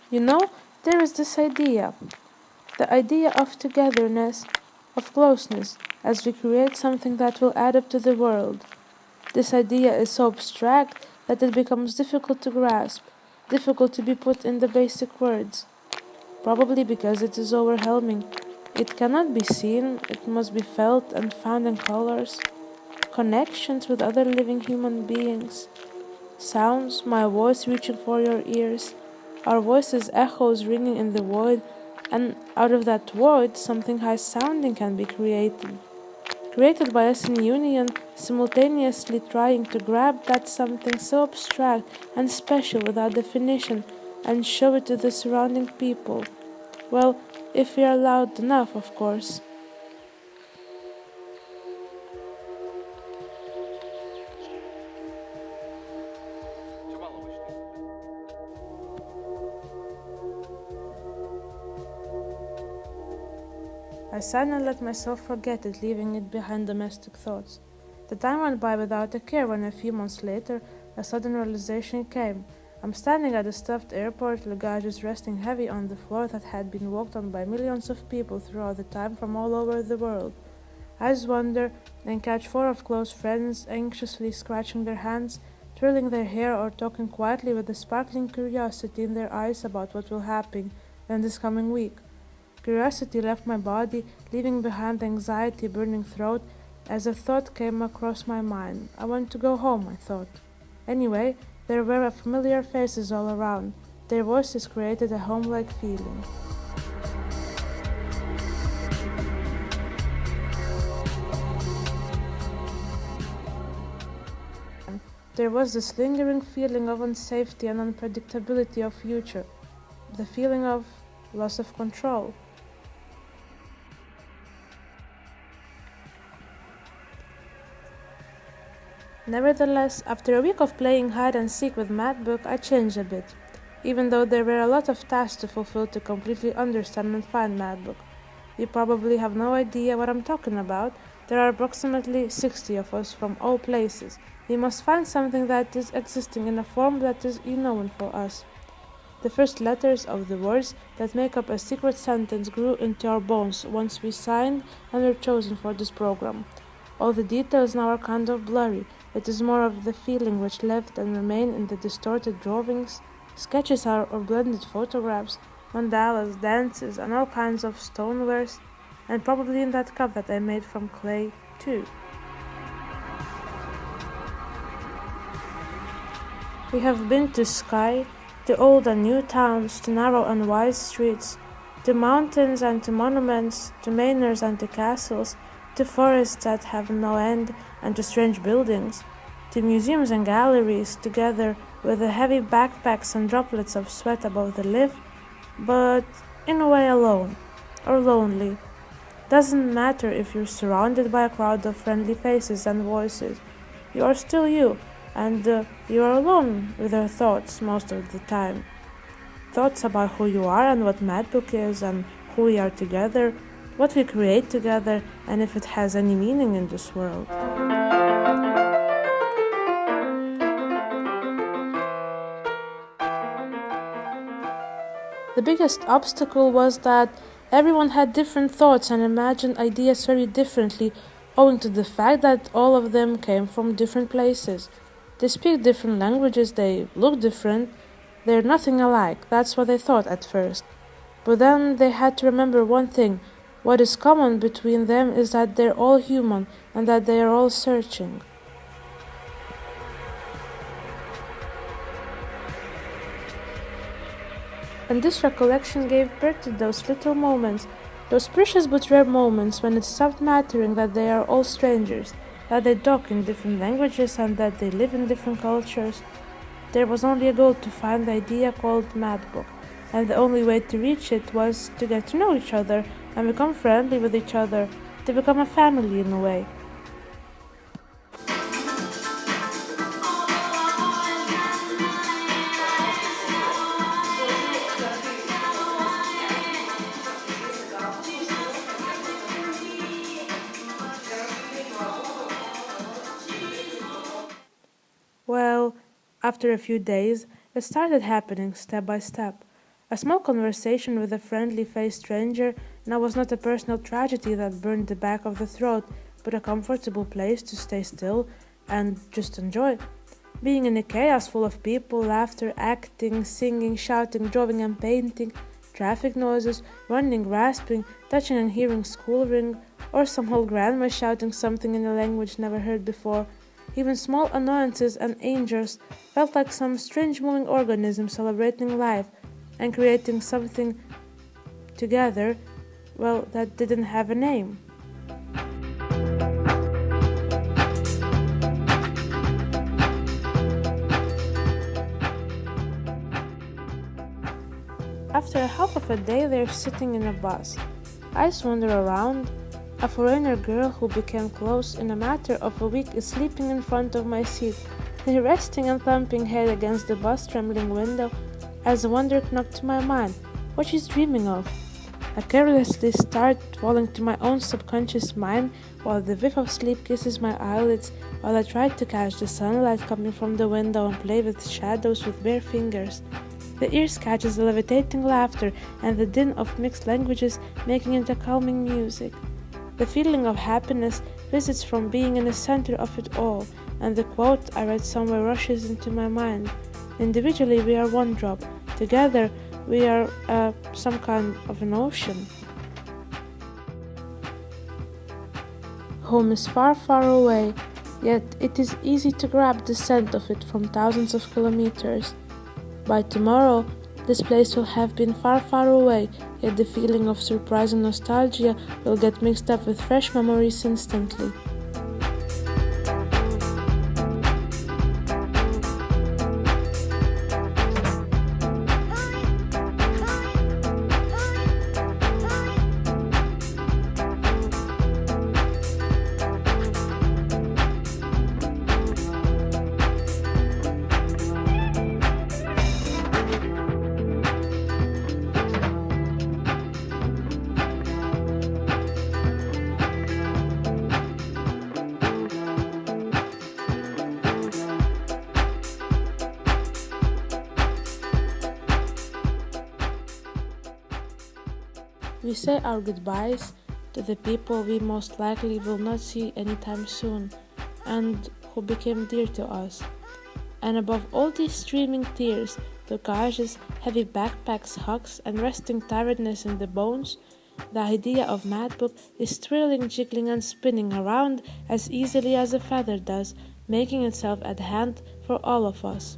You know, there is this idea, the idea of togetherness, of closeness, as we create something that will add up to the world. This idea is so abstract that it becomes difficult to grasp, difficult to be put in the basic words. Probably because it is overwhelming. It cannot be seen, it must be felt and found in colors, connections with other living human beings, sounds, my voice reaching for your ears, our voices' echoes ringing in the void, and out of that void something high sounding can be created. Created by us in union, simultaneously trying to grab that something so abstract and special without definition and show it to the surrounding people. Well, if we are loud enough, of course. I sighed and let myself forget it, leaving it behind domestic thoughts. The time went by without a care when a few months later a sudden realization came. I'm standing at a stuffed airport, luggage resting heavy on the floor that had been walked on by millions of people throughout the time from all over the world. Eyes wander and catch four of close friends anxiously scratching their hands, twirling their hair or talking quietly with a sparkling curiosity in their eyes about what will happen in this coming week. Curiosity left my body, leaving behind anxiety burning throat as a thought came across my mind. I want to go home, I thought. Anyway, there were familiar faces all around. Their voices created a home-like feeling. There was this lingering feeling of unsafety and unpredictability of future, the feeling of loss of control. Nevertheless, after a week of playing hide and seek with MATBUC, I changed a bit, even though there were a lot of tasks to fulfill to completely understand and find MATBUC. You probably have no idea what I'm talking about. There are approximately 60 of us from all places. We must find something that is existing in a form that is unknown for us. The first letters of the words that make up a secret sentence grew into our bones once we signed and were chosen for this program. All the details now are kind of blurry. It is more of the feeling which left and remained in the distorted drawings, sketches or blended photographs, mandalas, dances, and all kinds of stonewares, and probably in that cup that I made from clay, too. We have been to sky, to old and new towns, to narrow and wide streets, to mountains and to monuments, to manors and to castles, to forests that have no end, and to strange buildings, to museums and galleries, together with the heavy backpacks and droplets of sweat above the lift, but in a way alone, or lonely. Doesn't matter if you're surrounded by a crowd of friendly faces and voices, you are still you, and you are alone with your thoughts most of the time. Thoughts about who you are and what MATBUC is and who we are together, what we create together, and if it has any meaning in this world. The biggest obstacle was that everyone had different thoughts and imagined ideas very differently, owing to the fact that all of them came from different places. They speak different languages, they look different, they're nothing alike, that's what they thought at first. But then they had to remember one thing: what is common between them is that they're all human and that they are all searching. And this recollection gave birth to those little moments, those precious but rare moments when it stopped mattering that they are all strangers, that they talk in different languages and that they live in different cultures. There was only a goal to find the idea called MATBUC, and the only way to reach it was to get to know each other and become friendly with each other, to become a family in a way. Well, after a few days, it started happening step by step. A small conversation with a friendly-faced stranger now was not a personal tragedy that burned the back of the throat, but a comfortable place to stay still and just enjoy. Being in a chaos full of people, laughter, acting, singing, shouting, drawing and painting, traffic noises, running, rasping, touching and hearing school ring, or some old grandma shouting something in a language never heard before. Even small annoyances and angels felt like some strange moving organism celebrating life and creating something together, well, that didn't have a name. After a half of a day, they're sitting in a bus. Eyes wander around. A foreigner girl who became close in a matter of a week is sleeping in front of my seat, resting and thumping head against the bus trembling window as a wonder knocked to my mind what she's dreaming of. I carelessly start falling to my own subconscious mind while the whiff of sleep kisses my eyelids while I try to catch the sunlight coming from the window and play with shadows with bare fingers. The ears catches the levitating laughter and the din of mixed languages making it a calming music. The feeling of happiness visits from being in the center of it all, and the quote I read somewhere rushes into my mind. Individually we are one drop, together we are some kind of an ocean. Home is far, far away, yet it is easy to grab the scent of it from thousands of kilometers. By tomorrow, this place will have been far, far away, yet the feeling of surprise and nostalgia will get mixed up with fresh memories instantly. We say our goodbyes to the people we most likely will not see anytime soon and who became dear to us. And above all these streaming tears, luggage, heavy backpacks, hugs, and resting tiredness in the bones, the idea of MATBUC is thrilling, jiggling, and spinning around as easily as a feather does, making itself at hand for all of us.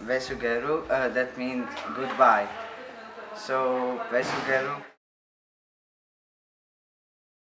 Vesugeru, that means goodbye. So Vesugeru